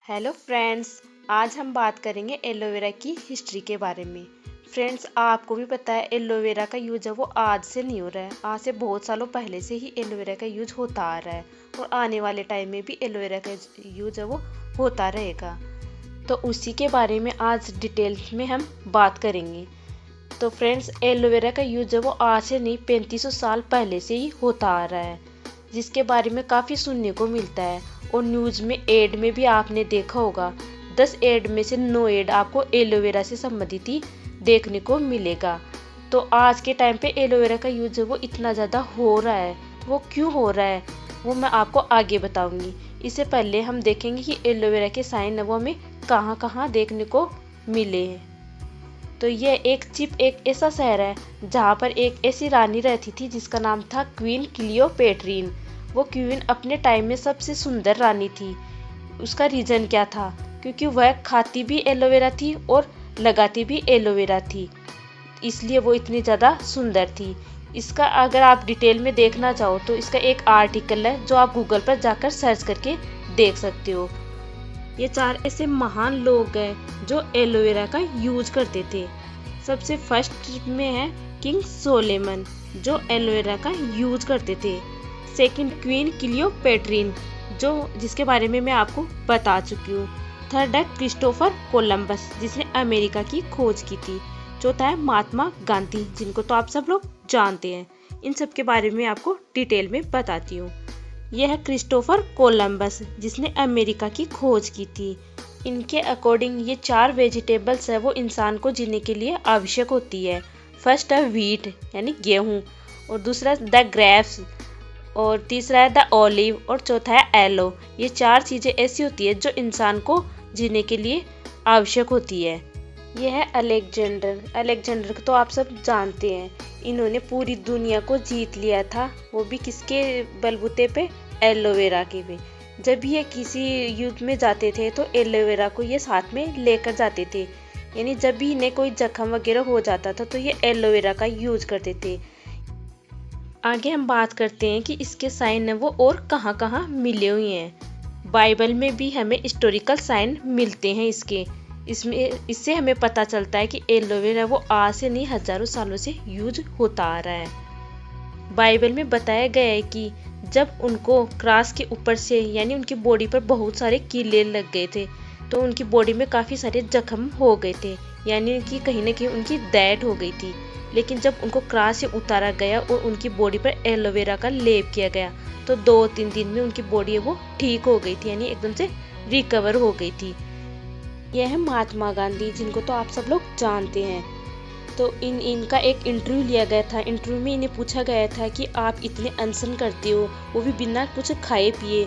Hello friends, आज हम बात करेंगे एलोवेरा की हिस्ट्री के बारे में। फ्रेंड्स, आपको भी पता है एलोवेरा का यूज है वो आज से नहीं हो रहा है। आज से बहुत सालों पहले से ही एलोवेरा का यूज होता आ रहा है और आने वाले टाइम में भी एलोवेरा का यूज है वो होता रहेगा। तो उसी के बारे में आज डिटेल में हम बात करेंगे। तो फ्रेंड्स, एलोवेरा का यूज है वो आज से नहीं 3500 साल पहले से ही होता आ रहा है, जिसके बारे में काफ़ी सुनने को मिलता है। और न्यूज़ में एड में भी आपने देखा होगा, 10 एड में से 9 एड आपको एलोवेरा से संबंधित ही देखने को मिलेगा। तो आज के टाइम पे एलोवेरा का यूज वो इतना ज़्यादा हो रहा है, वो क्यों हो रहा है वो मैं आपको आगे बताऊंगी। इससे पहले हम देखेंगे कि एलोवेरा के साइन वो हमें कहाँ कहाँ देखने को मिले हैं। तो यह एक ऐसा शहर है जहाँ पर एक ऐसी रानी रहती थी जिसका नाम था क्वीन क्लियोपेट्रीन। वो क्वीन अपने टाइम में सबसे सुंदर रानी थी। उसका रीज़न क्या था? क्योंकि वह खाती भी एलोवेरा थी और लगाती भी एलोवेरा थी, इसलिए वो इतनी ज़्यादा सुंदर थी। इसका अगर आप डिटेल में देखना चाहो तो इसका एक आर्टिकल है जो आप गूगल पर जाकर सर्च करके देख सकते हो। ये 4 ऐसे महान लोग हैं जो एलोवेरा का यूज करते थे। सबसे फर्स्ट में है किंग सोलेमन, जो एलोवेरा का यूज करते थे। सेकंड क्वीन क्लियोपेट्रीन, जिसके बारे में मैं आपको बता चुकी हूँ। थर्ड है क्रिस्टोफर कोलंबस, जिसने अमेरिका की खोज की थी। चौथा है महात्मा गांधी, जिनको तो आप सब लोग जानते हैं। इन सब के बारे में आपको डिटेल में बताती हूँ। यह है क्रिस्टोफर कोलंबस, जिसने अमेरिका की खोज की थी। इनके अकॉर्डिंग ये 4 वेजिटेबल्स है वो इंसान को जीने के लिए आवश्यक होती है। फर्स्ट है व्हीट यानी गेहूँ, और दूसरा द ग्रेप्स, और तीसरा है द ऑलिव, और चौथा है एलो। ये 4 चीज़ें ऐसी होती है जो इंसान को जीने के लिए आवश्यक होती है। यह है अलेक्जेंडर को तो आप सब जानते हैं। इन्होंने पूरी दुनिया को जीत लिया था, वो भी किसके बलबूते पे? एलोवेरा के पे। जब भी ये किसी युद्ध में जाते थे तो एलोवेरा को ये साथ में लेकर जाते थे। यानी जब भी इन्हें कोई जख्म वगैरह हो जाता था तो ये एलोवेरा का यूज करते थे। आगे हम बात करते हैं कि इसके साइन है वो और कहाँ कहाँ मिले हुए हैं। बाइबल में भी हमें हिस्टोरिकल साइन मिलते हैं इससे हमें पता चलता है कि एलोवेरा वो आज से नहीं हजारों सालों से यूज होता आ रहा है। बाइबल में बताया गया है कि जब उनको क्रॉस के ऊपर से यानी उनकी बॉडी पर बहुत सारे कीले लग गए थे तो उनकी बॉडी में काफ़ी सारे जख्म हो गए थे, यानी कि कहीं ना कहीं उनकी डेथ हो गई थी। लेकिन जब उनको क्रॉस से उतारा गया और उनकी बॉडी पर एलोवेरा का लेप किया गया तो 2-3 दिन में उनकी बॉडी वो ठीक हो गई थी, यानी एकदम से रिकवर हो गई थी। यह है महात्मा गांधी, जिनको तो आप सब लोग जानते हैं। तो इनका एक इंटरव्यू लिया गया था। इंटरव्यू में इन्हें पूछा गया था कि आप इतने अनशन करते हो, वो भी बिना कुछ खाए पिए,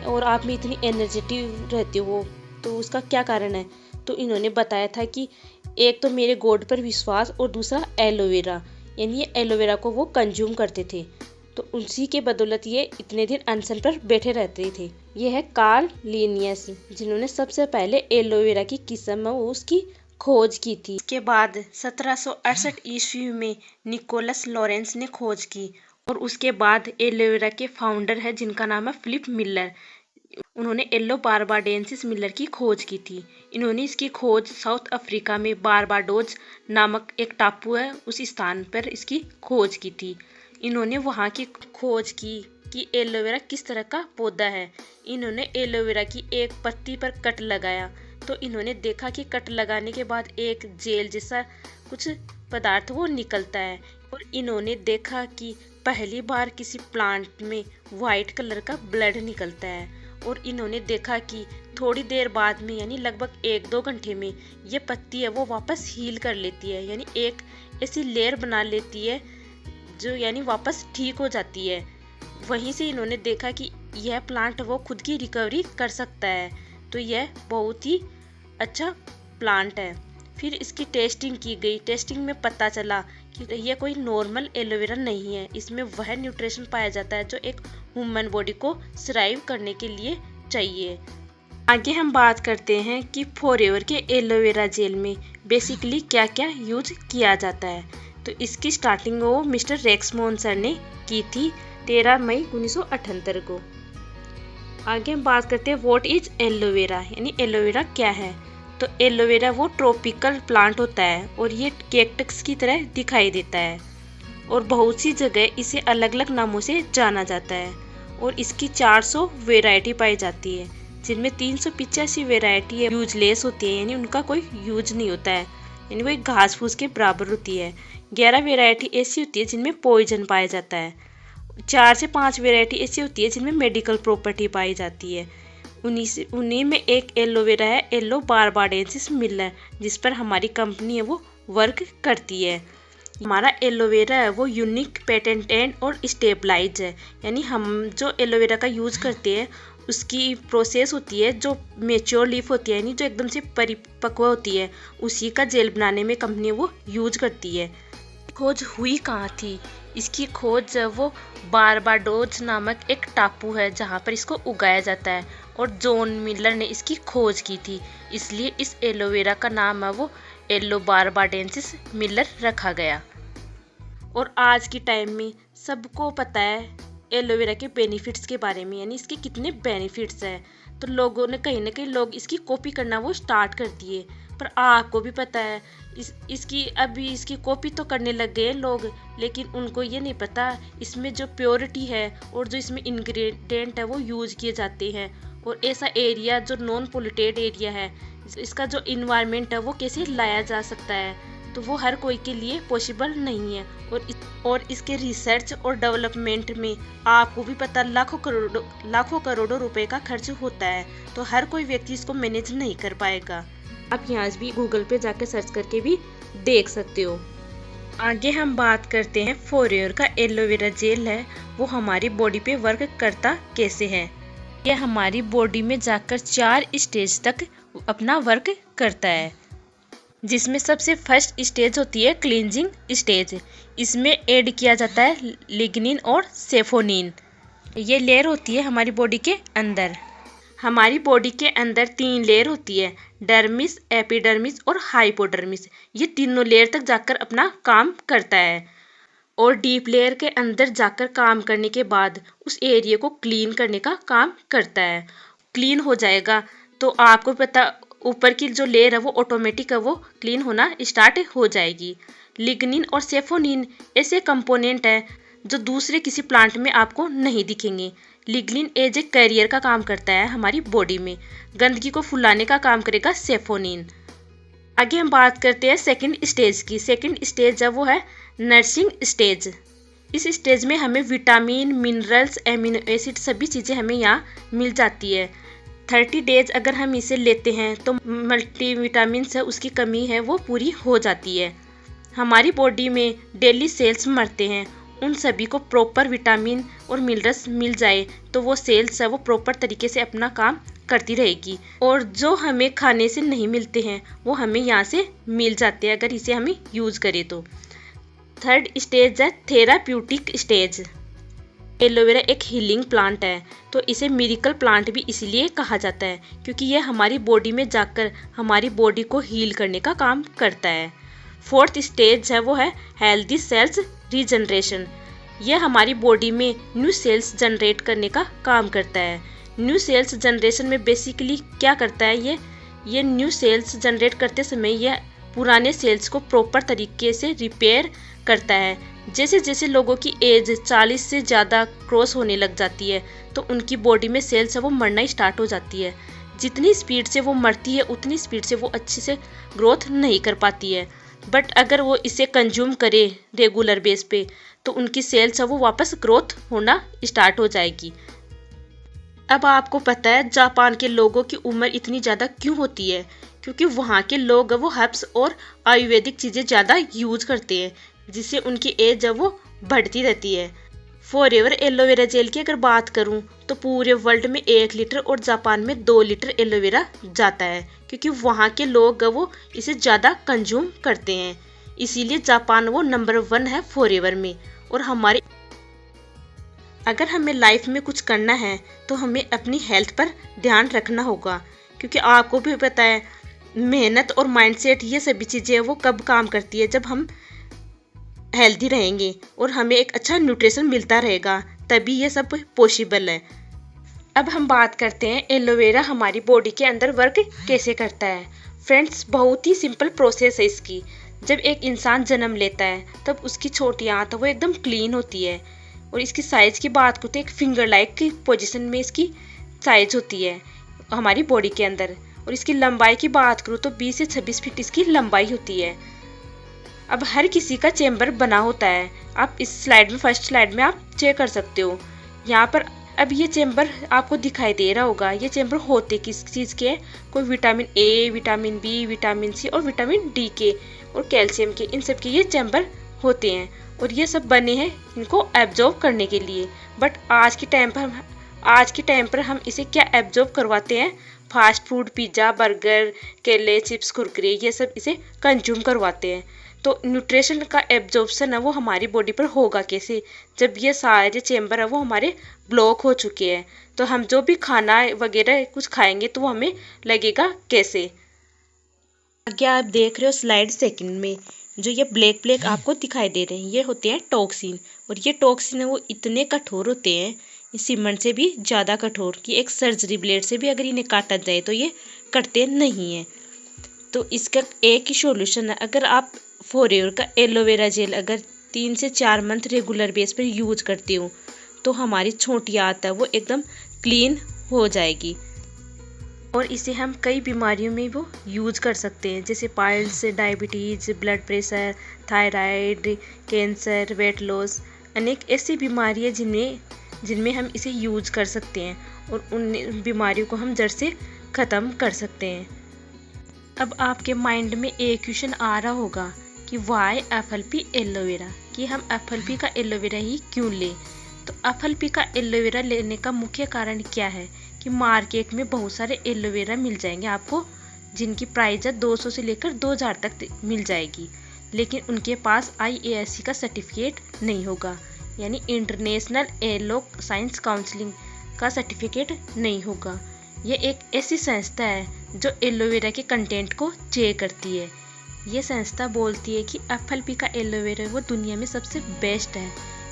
और आप में इतनी एनर्जेटिक रहते हो, तो उसका क्या कारण है? तो इन्होंने बताया था कि एक तो मेरे गॉड पर विश्वास और दूसरा एलोवेरा, यानी ये एलोवेरा को वो कंज्यूम करते थे, तो उसी के बदौलत ये इतने दिन अनशन पर बैठे रहते थे। ये है कार्ल लिनियस, जिन्होंने सबसे पहले एलोवेरा की किस्म है उसकी खोज की थी। इसके बाद 1768 ईस्वी में निकोलस लॉरेंस ने खोज की, और उसके बाद एलोवेरा के फाउंडर है जिनका नाम है फिलिप मिलर। उन्होंने एलो बारबाडेंसिस मिलर की खोज की थी। इन्होंने इसकी खोज साउथ अफ्रीका में बारबाडोज नामक एक टापू है उस स्थान पर इसकी खोज की थी। इन्होंने वहाँ की खोज की कि एलोवेरा किस तरह का पौधा है। इन्होंने एलोवेरा की एक पत्ती पर कट लगाया तो इन्होंने देखा कि कट लगाने के बाद एक जेल जैसा कुछ पदार्थ वो निकलता है, और इन्होंने देखा कि पहली बार किसी प्लांट में वाइट कलर का ब्लड निकलता है। और इन्होंने देखा कि थोड़ी देर बाद में यानी लगभग 1-2 घंटे में ये पत्ती है वो वापस हील कर लेती है, यानी एक ऐसी लेयर बना लेती है जो यानी वापस ठीक हो जाती है। वहीं से इन्होंने देखा कि यह प्लांट वो खुद की रिकवरी कर सकता है, तो यह बहुत ही अच्छा प्लांट है। फिर इसकी टेस्टिंग की गई। टेस्टिंग में पता चला कि यह कोई नॉर्मल एलोवेरा नहीं है, इसमें वह न्यूट्रिशन पाया जाता है जो एक ह्यूमन बॉडी को सर्वाइव करने के लिए चाहिए। आगे हम बात करते हैं कि फॉरएवर के एलोवेरा जेल में बेसिकली क्या क्या यूज किया जाता है। तो इसकी स्टार्टिंग वो मिस्टर रेक्समोन सर ने की थी 13 मई 1978 को। आगे हम बात करते हैं व्हाट इज एलोवेरा, यानी एलोवेरा क्या है। तो एलोवेरा वो ट्रॉपिकल प्लांट होता है और ये कैक्टस की तरह दिखाई देता है और बहुत सी जगह इसे अलग अलग नामों से जाना जाता है और इसकी 400 वेराइटी पाई जाती है, जिनमें 385 वेराइटी यूजलेस होती है, यानी उनका कोई यूज नहीं होता है, यानी वो एक घास फूस के बराबर होती है। 11 वेराइटी ऐसी होती है जिनमें पॉइजन पाया जाता है। 4 से 5 वेराइटी ऐसी होती है जिनमें मेडिकल प्रॉपर्टी पाई जाती है। उन्हीं में एक एलोवेरा है, एलो बारबाडेंसिस मिलर, जिस पर हमारी कंपनी है वो वर्क करती है। हमारा एलोवेरा है वो यूनिक, पेटेंटेड और स्टेबलाइज है, यानी हम जो एलोवेरा का यूज़ करते हैं उसकी प्रोसेस होती है जो मेच्योर लीफ होती है, यानी जो एकदम से परिपक्व होती है, उसी का जेल बनाने में कंपनी वो यूज करती है। खोज हुई कहाँ थी? इसकी खोज वो बारबाडोज नामक एक टापू है जहाँ पर इसको उगाया जाता है और जॉन मिलर ने इसकी खोज की थी, इसलिए इस एलोवेरा का नाम है वो एलो बारबाडेंसिस मिलर रखा गया। और आज के टाइम में सबको पता है एलोवेरा के बेनिफिट्स के बारे में, यानी इसके कितने बेनिफिट्स हैं। तो लोगों ने कहीं ना कहीं लोग इसकी कॉपी करना वो स्टार्ट कर दिए, पर आपको भी पता है इसकी कॉपी तो करने लग गए लोग, लेकिन उनको ये नहीं पता इसमें जो प्योरिटी है और जो इसमें इंग्रेडिएंट है वो यूज किए जाते हैं, और ऐसा एरिया जो नॉन पोल्यूटेड एरिया है, इसका जो इन्वायरमेंट है वो कैसे लाया जा सकता है, तो वो हर कोई के लिए पॉसिबल नहीं है। और इसके रिसर्च और डेवलपमेंट में आपको भी पता लाखों करोड़ों रुपए का खर्च होता है, तो हर कोई व्यक्ति इसको मैनेज नहीं कर पाएगा। आप यहाँ भी गूगल पे जाकर सर्च करके भी देख सकते हो। आगे हम बात करते हैं फॉरएवर का एलोवेरा जेल है वो हमारी बॉडी पे वर्क करता कैसे है। यह हमारी बॉडी में जाकर 4 स्टेज तक अपना वर्क करता है, जिसमें सबसे फर्स्ट स्टेज होती है क्लींजिंग स्टेज। इसमें ऐड किया जाता है लिग्निन और सेफोनिन। ये लेयर होती है हमारी बॉडी के अंदर। हमारी बॉडी के अंदर 3 लेयर होती है, डर्मिस, एपिडर्मिस और हाइपोडर्मिस। ये तीनों लेयर तक जाकर अपना काम करता है और डीप लेयर के अंदर जाकर काम करने के बाद उस एरिया को क्लीन करने का काम करता है। क्लीन हो जाएगा तो आपको पता ऊपर की जो लेयर है वो ऑटोमेटिक है वो क्लीन होना स्टार्ट हो जाएगी। लिग्निन और सेफोनिन ऐसे कंपोनेंट है जो दूसरे किसी प्लांट में आपको नहीं दिखेंगे। लिग्निन एज ए कैरियर का काम करता है हमारी बॉडी में, गंदगी को फुलाने का काम करेगा सेफोनिन। आगे हम बात करते हैं सेकंड स्टेज की। सेकंड स्टेज है वो है नर्सिंग स्टेज। इस स्टेज में हमें विटामिन, मिनरल्स, एमिनो एसिड सभी चीज़ें हमें यहाँ मिल जाती है। 30 डेज अगर हम इसे लेते हैं तो मल्टीविटामिन्स है उसकी कमी है वो पूरी हो जाती है। हमारी बॉडी में डेली सेल्स मरते हैं, उन सभी को प्रॉपर विटामिन और मिनरल्स मिल जाए तो वो सेल्स है वो प्रॉपर तरीके से अपना काम करती रहेगी, और जो हमें खाने से नहीं मिलते हैं वो हमें यहाँ से मिल जाते हैं अगर इसे हमें यूज़ करें तो। थर्ड स्टेज है थेराप्यूटिक स्टेज। एलोवेरा एक हीलिंग प्लांट है, तो इसे मिरेकल प्लांट भी इसलिए कहा जाता है क्योंकि यह हमारी बॉडी में जाकर हमारी बॉडी को हील करने का काम करता है। फोर्थ स्टेज है वो है हेल्दी सेल्स रीजनरेशन। यह हमारी बॉडी में न्यू सेल्स जनरेट करने का काम करता है। न्यू सेल्स जनरेशन में बेसिकली क्या करता है, ये न्यू सेल्स जनरेट करते समय यह पुराने सेल्स को प्रॉपर तरीके से रिपेयर करता है। जैसे जैसे लोगों की एज 40 से ज़्यादा क्रॉस होने लग जाती है तो उनकी बॉडी में सेल्स है वो मरना स्टार्ट हो जाती है। जितनी स्पीड से वो मरती है उतनी स्पीड से वो अच्छे से ग्रोथ नहीं कर पाती है, बट अगर वो इसे कंज्यूम करे रेगुलर बेस पे तो उनकी सेल्स है वो वापस ग्रोथ होना स्टार्ट हो जाएगी। अब आपको पता है जापान के लोगों की उम्र इतनी ज़्यादा क्यों होती है, क्योंकि वहाँ के लोग वो हर्ब्स और आयुर्वेदिक चीज़ें ज़्यादा यूज करते हैं, जिससे उनकी एज है वो बढ़ती रहती है। फॉरएवर एलोवेरा जेल की अगर बात करूं तो पूरे वर्ल्ड में 1 लीटर और जापान में 2 लीटर एलोवेरा जाता है, क्योंकि वहाँ के लोग वो इसे ज़्यादा कंज्यूम करते हैं। इसीलिए जापान वो नंबर 1 है फॉरएवर में। और हमारे अगर हमें लाइफ में कुछ करना है तो हमें अपनी हेल्थ पर ध्यान रखना होगा, क्योंकि आपको भी पता है मेहनत और माइंडसेट ये सभी चीज़ें वो कब काम करती है, जब हम हेल्दी रहेंगे और हमें एक अच्छा न्यूट्रिशन मिलता रहेगा, तभी ये सब पॉसिबल है। अब हम बात करते हैं एलोवेरा हमारी बॉडी के अंदर वर्क कैसे करता है। फ्रेंड्स, बहुत ही सिंपल प्रोसेस है इसकी। जब एक इंसान जन्म लेता है तब उसकी छोटी आंत वो एकदम क्लीन होती है, और इसकी साइज़ की बात करूँ तो एक फिंगर लाइक की पोजीशन में इसकी साइज होती है हमारी बॉडी के अंदर। और इसकी लंबाई की बात करूँ तो 20 से 26 फीट इसकी लंबाई होती है। अब हर किसी का चेम्बर बना होता है। आप इस स्लाइड में, फर्स्ट स्लाइड में आप चेक कर सकते हो यहाँ पर। अब ये चेम्बर आपको दिखाई दे रहा होगा। ये चेम्बर होते किस चीज़ के हैं? कोई vitamin A, vitamin B, vitamin C और विटामिन डी के और कैल्शियम के, इन सब के ये चेम्बर होते हैं। और ये सब बने हैं इनको एब्जॉर्ब करने के लिए। बट आज के टाइम पर हम इसे क्या एब्जॉर्ब करवाते हैं? फास्ट फूड, पिज़्ज़ा, बर्गर, केले, चिप्स, कुरकुरे, ये सब इसे कंज्यूम करवाते हैं। तो न्यूट्रिशन का एब्जॉर्प्शन है वो हमारी बॉडी पर होगा कैसे, जब ये सारे चेम्बर है वो हमारे ब्लॉक हो चुके हैं। तो हम जो भी खाना वगैरह कुछ खाएंगे तो वो हमें लगेगा कैसे। आगे आप देख रहे हो स्लाइड सेकंड में, जो ये ब्लैक ब्लैक आपको दिखाई दे रहे हैं, ये होते हैं टॉक्सिन। और ये टॉक्सिन है वो इतने कठोर होते हैं, सीमेंट से भी ज़्यादा कठोर, कि एक सर्जरी ब्लेड से भी अगर इन्हें काटा जाए तो ये कटते नहीं हैं। तो इसका एक ही सॉल्यूशन है, अगर आप फॉरएवर का एलोवेरा जेल अगर 3 से 4 मंथ रेगुलर बेस पर यूज करते हो तो हमारी छोटी आंत है वो एकदम क्लीन हो जाएगी। और इसे हम कई बीमारियों में वो यूज कर सकते हैं, जैसे piles, diabetes, blood pressure, thyroid, cancer, weight loss, अनेक ऐसी बीमारी है जिनमें हम इसे यूज कर सकते हैं और उन बीमारियों को हम जड़ से ख़त्म कर सकते हैं। अब आपके माइंड में एक क्वेश्चन आ रहा होगा कि वाई FLP एलोवेरा, कि हम FLP का एलोवेरा ही क्यों लें। तो FLP का एलोवेरा लेने का मुख्य कारण क्या है कि मार्केट में बहुत सारे एलोवेरा मिल जाएंगे आपको, जिनकी प्राइस है 200 से लेकर 2000 तक मिल जाएगी, लेकिन उनके पास IASC का सर्टिफिकेट नहीं होगा, यानी इंटरनेशनल एलो साइंस काउंसिलिंग का सर्टिफिकेट नहीं होगा। ये एक ऐसी संस्था है जो एलोवेरा के कंटेंट को चेक करती है। ये संस्था बोलती है कि FLP का एलोवेरा वो दुनिया में सबसे बेस्ट है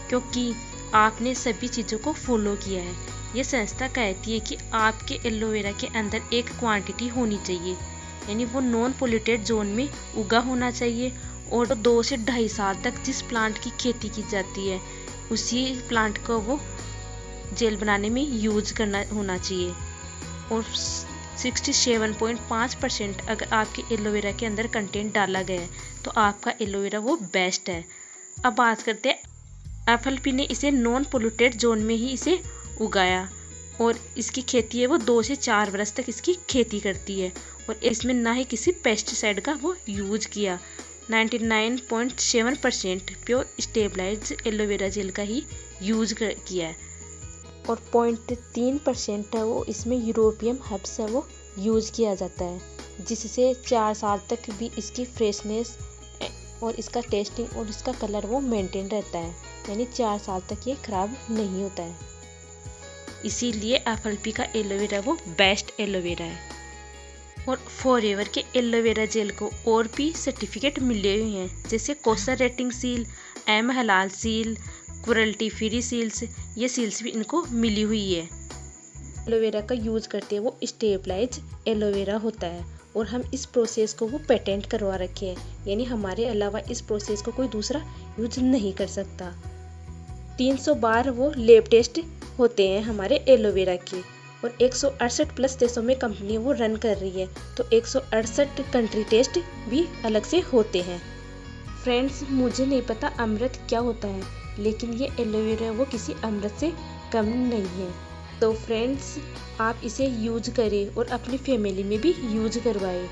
क्योंकि आपने सभी चीज़ों को फॉलो किया है। ये संस्था कहती है कि आपके एलोवेरा के अंदर एक क्वांटिटी होनी चाहिए, यानी वो नॉन पोल्यूटेड जोन में उगा होना चाहिए, और 2 से 2.5 साल तक जिस प्लांट की खेती की जाती है उसी प्लांट को वो जेल बनाने में यूज करना होना चाहिए। और 67.5% अगर आपके एलोवेरा के अंदर कंटेंट डाला गया है तो आपका एलोवेरा वो बेस्ट है। अब बात करते हैं, FLP ने इसे नॉन पोल्यूटेड जोन में ही इसे उगाया और इसकी खेती है वो 2 से 4 वर्ष तक इसकी खेती करती है, और इसमें ना ही किसी पेस्टिसाइड का वो यूज किया। 99.7% प्योर स्टेबलाइज्ड एलोवेरा जेल का ही यूज किया है, और 0.3% है वो इसमें यूरोपियम हर्ब्स है वो यूज़ किया जाता है, जिससे 4 साल तक भी इसकी फ्रेशनेस और इसका टेस्टिंग और इसका कलर वो मेंटेन रहता है, यानी 4 साल तक ये ख़राब नहीं होता है। इसीलिए FLP का एलोवेरा वो बेस्ट एलोवेरा है। और फॉरएवर के एलोवेरा जेल को और भी सर्टिफिकेट मिले हुए हैं, जैसे कोस्टर रेटिंग सील, M हलाल सील, क्वालिटी फ्री सील्स, ये सील्स भी इनको मिली हुई है। एलोवेरा का यूज़ करते हैं वो स्टेबलाइज एलोवेरा होता है, और हम इस प्रोसेस को वो पेटेंट करवा रखे हैं, यानी हमारे अलावा इस प्रोसेस को कोई दूसरा यूज नहीं कर सकता। 300 बार वो लैब टेस्ट होते हैं हमारे एलोवेरा के, और 168 प्लस देशों में कंपनी वो रन कर रही है, तो 168 कंट्री टेस्ट भी अलग से होते हैं। फ्रेंड्स, मुझे नहीं पता अमृत क्या होता है, लेकिन ये एलोवेरा वो किसी अमृत से कम नहीं है। तो फ्रेंड्स, आप इसे यूज करें और अपनी फैमिली में भी यूज करवाएं।